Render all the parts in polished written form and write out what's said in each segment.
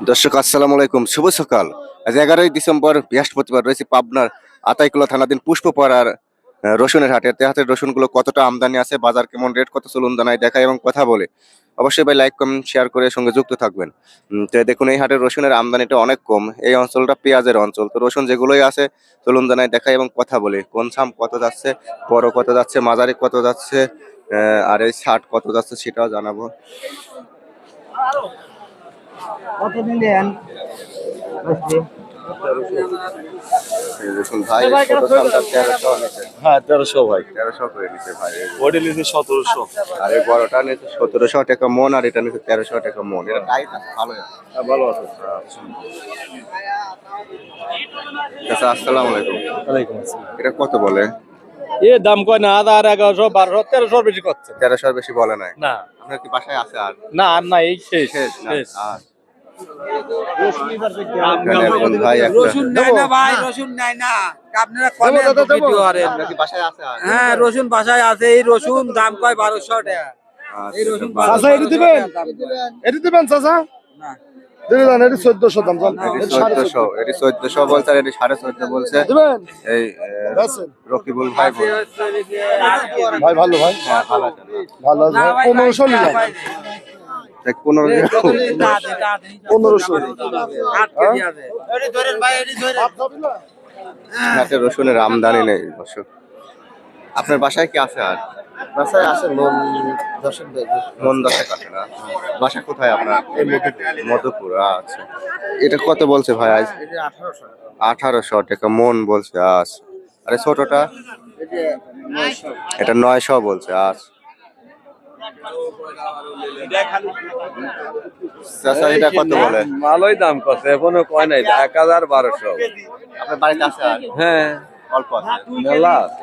দর্শক আসসালামু আলাইকুম, শুভ সকাল। আজ 11ই ডিসেম্বর বৃহস্পতিবার, রয়েছে পাবনার আতাইকুলা থানাধীন পুষ্পপাড়ার রসুনের হাটে। হাটের রসুনগুলো কতটা আমদানি আছে, বাজার কেমন, রেট কত, চলুন জানাই, দেখাই এবং কথা বলে। অবশ্যই ভাই লাইক কমেন্ট শেয়ার করে সঙ্গে যুক্ত থাকবেন। তো দেখুন, এই হাটের রসুনের আমদানিটা অনেক কম। এই অঞ্চলটা পেঁয়াজের অঞ্চল, তো রসুন যেগুলোই আছে চলুন জানাই, দেখাই এবং কথা বলে। কোন সাম কত যাচ্ছে, বড় কত যাচ্ছে, মাঝারি কত যাচ্ছে, আর এই ষাট কত যাচ্ছে সেটাও জানাবো। কত নিলেন? দেখুন ভাই, ছোট চালটা 1300 নিচে। হ্যাঁ 1300 ভাই, 1300 করে নিচে ভাই। ওটা নিচে 1700। আর এই বড়টা নিচে 1700 টাকা মন, আর এটা নিচে 1300 টাকা মন। এটা টাইট আছে, ভালো আছে। হ্যাঁ ভালো আছে। আচ্ছা, আসসালামু আলাইকুম। ওয়ালাইকুম আসসালাম। এটা কত বলে? এ দাম কয় না, 1100 1200 1300 বেশি করছে। 1300 বেশি বলে নাই? না আপনার কি বাসায় আছে আর? না আর না, এই শেষ শেষ না? শেষ। আর এখানে একজন ভাই একটা রসুন নেয় না ভাই, রসুন নেয় না। আপনারা কমেন্ট ভিডিও করেন। আপনার কি বাসায় আছে আর? হ্যাঁ, রসুন বাসায় আছে। এই রসুন দাম কয় 1200 টাকা। এই রসুন চাচা এটি দিবেন? এটি দিবেন চাচা? না। দিবেন, এটি 1400 দাম জান। এটি 1400, এটি 1400 বলছে, আর এটি 1450 বলছে। দিবেন? এই রকিবুল ভাই বলে। ভাই ভালো ভাই। হ্যাঁ, ভালো আছে। ভালো আছে। 1500 নিলাম। দেখ 1500 1500 8 কেজি আছে। এটি ধরেন ভাই, এটি ধরেন। হাটে রসুনের আমদানি নেই দর্শক। আপনার বাসায় কি আছে আর? বাসায় আছে মন 10 আছে না? বাসা কোথায় আপনার? এই মধুপুর। আচ্ছা, এটা কত বলছে ভাই আজ? এটি 1800 টাকা। 1800 টাকা মন বলছে। আচ্ছা, আরে ছোটটা? এটি 900। এটা 900 বলছে। আচ্ছা চাচা, এটা কত বলে? ভালোই দাম করছে, এখনো কয় নাই। 1100 আপনার বাড়িতে আছে আর? হ্যাঁ অল্প আছে। মেলা আছে।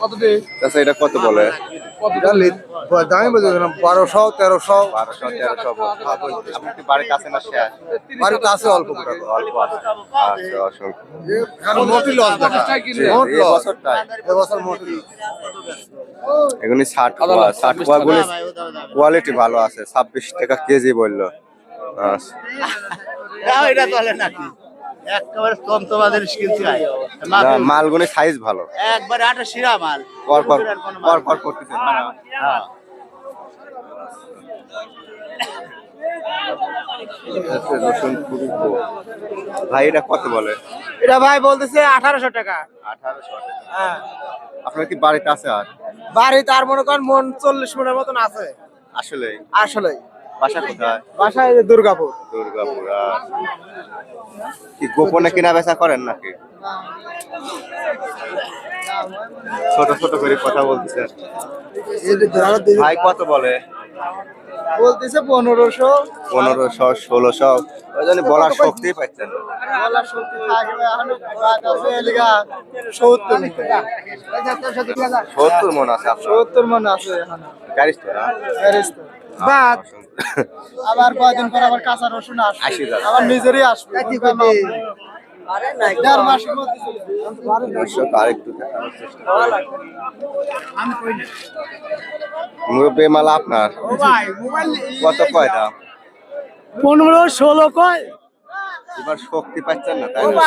কত দে? চাচা, এটা কত বলে? দামি বলতে 1200 1300 1200 1300 বলছে। আপনার কি বাড়িতে আছে না শেয়ার? বাড়িতে আছে অল্প করে। অল্প আছে। আচ্ছা, অসংখ্য। এখন মোটি লস দেখা। মোট এই লস বছরটায় এবছর মোটি। এগুলি 60 কোয়া গুলি কোয়ালিটি ভালো আছে। 26 টাকা কেজি বললো। আচ্ছা, এটা চলে নাকি? একেবারে তন্তবাদের কিনছি ভাই। না, মালগুলি সাইজ ভালো। একবারে আটা শিরা মাল। পর করতেছে। হ্যাঁ। রসুন খুবই কম। ভাই, এটা কত বলে? এটা ভাই বলতেছে 1800 টাকা। 1800 টাকা। হ্যাঁ। আপনার কি বাড়িতে আছে আর? বাড়ি তার মনে করেন মন 40 মনের মতন আছে। আসলে আসলে বাসা কোথায়? বাসায় দুর্গাপুর। দুর্গাপুর। আচ্ছা। কি গোপনে কিনা বেচা করেন নাকি? ছোট ছোট করে কথা বলতেছে। ভাই কত বলে? বলতেছে 1500। 1500 1600, ওই জন্য বলার শক্তি পাচ্ছেন না। বলার শক্তি থাকবে এখনো আছে এলিগা 70 70 মন আছে আপনার? 70 মন আছে এখনো। গাড়িস তো না? ফেরেশতা বাদ আবার কয়দিন পর আবার কাঁচা রসুন আসবে। 80,000 আবার নিজেরই আসবে। আরে না, 1.5 মাসের মধ্যে চলে যাবে। দর্শক, আরেকটু দেখানোর চেষ্টা করি। মুরব্বি মাল আপনার কত কয় দাম? 15 16 কয়। এবার শক্তি পাচ্ছেন না, তাই না?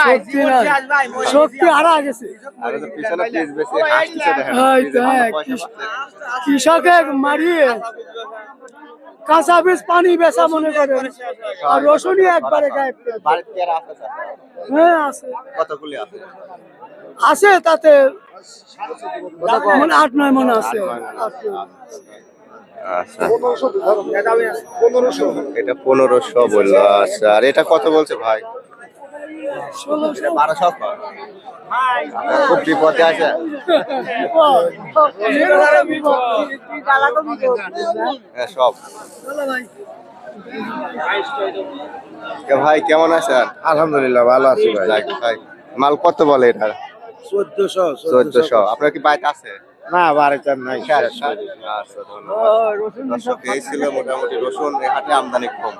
শক্তি হারা গেছে। আর ওই যে পিছনে পিস বেশি হাসতেছে, দেখেন পিসে ভালো পয়সা পাচ্ছে। কৃষকে মারিয়ে কাঁচা বীজ পানি বেচা মনে করে, আর রসুনই একবারে গায়েব করে দেয়। বাড়িতে আর আছে চাচা? হ্যাঁ আছে, কতগুলি আছে? আছে তাতে মানে 8 9 মন আছে। আচ্ছা, এটা 1500 বললো। আচ্ছা, আর এটা কত বলছে ভাই? 1200 কয়? খুব বিপদে আছে। হ্যাঁ, সব। ভাই কেমন আছেন? আলহামদুলিল্লাহ ভালো আছি ভাই। যাক ভাই, মাল কত বলে এটা? 1400। আপনার কি বাইক আছে? না বাড়িতে নাই। আচ্ছা, ধন্যবাদ। দর্শক, এই ছিল মোটামুটি রসুন এই হাটে আমদানি কম।